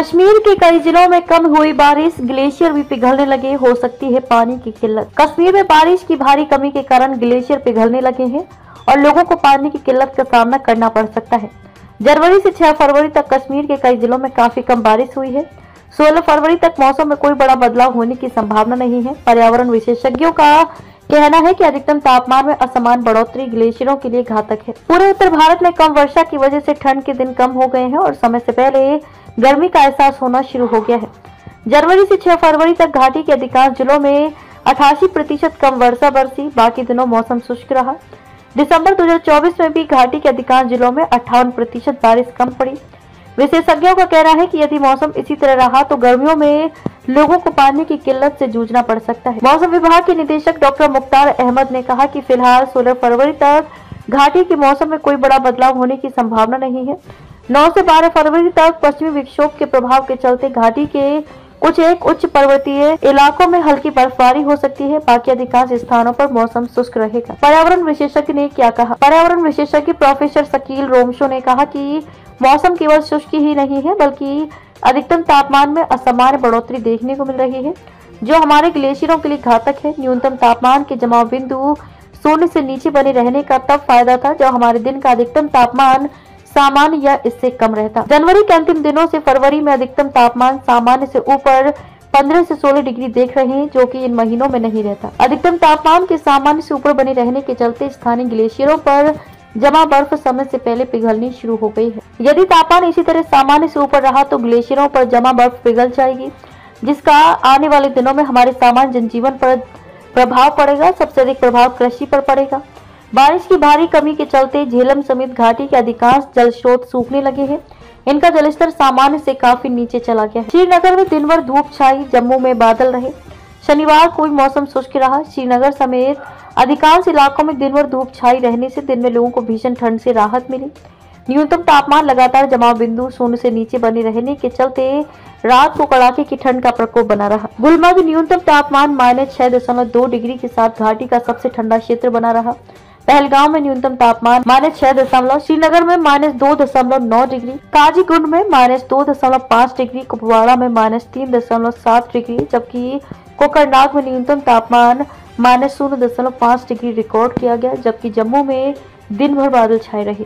कश्मीर के कई जिलों में कम हुई बारिश, ग्लेशियर भी पिघलने लगे, हो सकती है पानी की किल्लत। कश्मीर में बारिश की भारी कमी के कारण ग्लेशियर पिघलने लगे हैं और लोगों को पानी की किल्लत का सामना करना पड़ सकता है। जनवरी से 6 फरवरी तक कश्मीर के कई जिलों में काफी कम बारिश हुई है। 16 फरवरी तक मौसम में कोई बड़ा बदलाव होने की संभावना नहीं है। पर्यावरण विशेषज्ञों का कहना है कि अधिकतम तापमान में असमान बढ़ोतरी ग्लेशियरों के लिए घातक है। पूरे उत्तर भारत में कम वर्षा की वजह से ठंड के दिन कम हो गए हैं और समय से पहले गर्मी का एहसास होना शुरू हो गया है। जनवरी से 6 फरवरी तक घाटी के अधिकांश जिलों में 88% कम वर्षा बरसी, बाकी दिनों मौसम शुष्क रहा। दिसंबर 2024 में भी घाटी के अधिकांश जिलों में 58% बारिश कम पड़ी। विशेषज्ञों का कहना है कि यदि मौसम इसी तरह रहा तो गर्मियों में लोगों को पानी की किल्लत से जूझना पड़ सकता है। मौसम विभाग के निदेशक डॉक्टर मुख्तार अहमद ने कहा कि फिलहाल 16 फरवरी तक घाटी के मौसम में कोई बड़ा बदलाव होने की संभावना नहीं है। 9 से 12 फरवरी तक पश्चिमी विक्षोभ के प्रभाव के चलते घाटी के कुछ एक उच्च पर्वतीय इलाकों में हल्की बर्फबारी हो सकती है, बाकी अधिकांश स्थानों पर मौसम शुष्क रहेगा। पर्यावरण विशेषज्ञ ने क्या कहा? पर्यावरण विशेषज्ञ प्रोफेसर शकील रोमशो ने कहा कि मौसम केवल शुष्क ही नहीं है बल्कि अधिकतम तापमान में असामान्य बढ़ोतरी देखने को मिल रही है, जो हमारे ग्लेशियरों के लिए घातक है। न्यूनतम तापमान के जमाव बिंदु शून्य से नीचे बने रहने का तब फायदा था जब हमारे दिन का अधिकतम तापमान सामान्य या इससे कम रहता। जनवरी के अंतिम दिनों से फरवरी में अधिकतम तापमान सामान्य से ऊपर 15 से 16 डिग्री देख रहे हैं, जो कि इन महीनों में नहीं रहता। अधिकतम तापमान के सामान्य से ऊपर बने रहने के चलते स्थानीय ग्लेशियरों पर जमा बर्फ समय से पहले पिघलनी शुरू हो गई है। यदि तापमान इसी तरह सामान्य से ऊपर रहा तो ग्लेशियरों पर जमा बर्फ पिघल जाएगी, जिसका आने वाले दिनों में हमारे सामान्य जनजीवन पर प्रभाव पड़ेगा। सबसे अधिक प्रभाव कृषि पर पड़ेगा। बारिश की भारी कमी के चलते झेलम समेत घाटी के अधिकांश जल स्रोत सूखने लगे हैं। इनका जलस्तर सामान्य से काफी नीचे चला गया है। श्रीनगर में दिन भर धूप छाई, जम्मू में बादल रहे। शनिवार को भी मौसम शुष्क रहा। श्रीनगर समेत अधिकांश इलाकों में दिन भर धूप छाई रहने से दिन में लोगों को भीषण ठंड से राहत मिली। न्यूनतम तापमान लगातार जमाव बिंदु शून्य से नीचे बने रहने के चलते रात को कड़ाके की ठंड का प्रकोप बना रहा। गुलमर्ग न्यूनतम तापमान -6.2 डिग्री के साथ घाटी का सबसे ठंडा क्षेत्र बना रहा। पहलगांव में न्यूनतम तापमान -6, श्रीनगर में -2.9 डिग्री, काजीगुंड में -2.5 डिग्री, कुपवाड़ा में -3.7 डिग्री, जबकि कोकरनाग में न्यूनतम तापमान -0.5 डिग्री रिकॉर्ड किया गया, जबकि जम्मू में दिन भर बादल छाए रहे।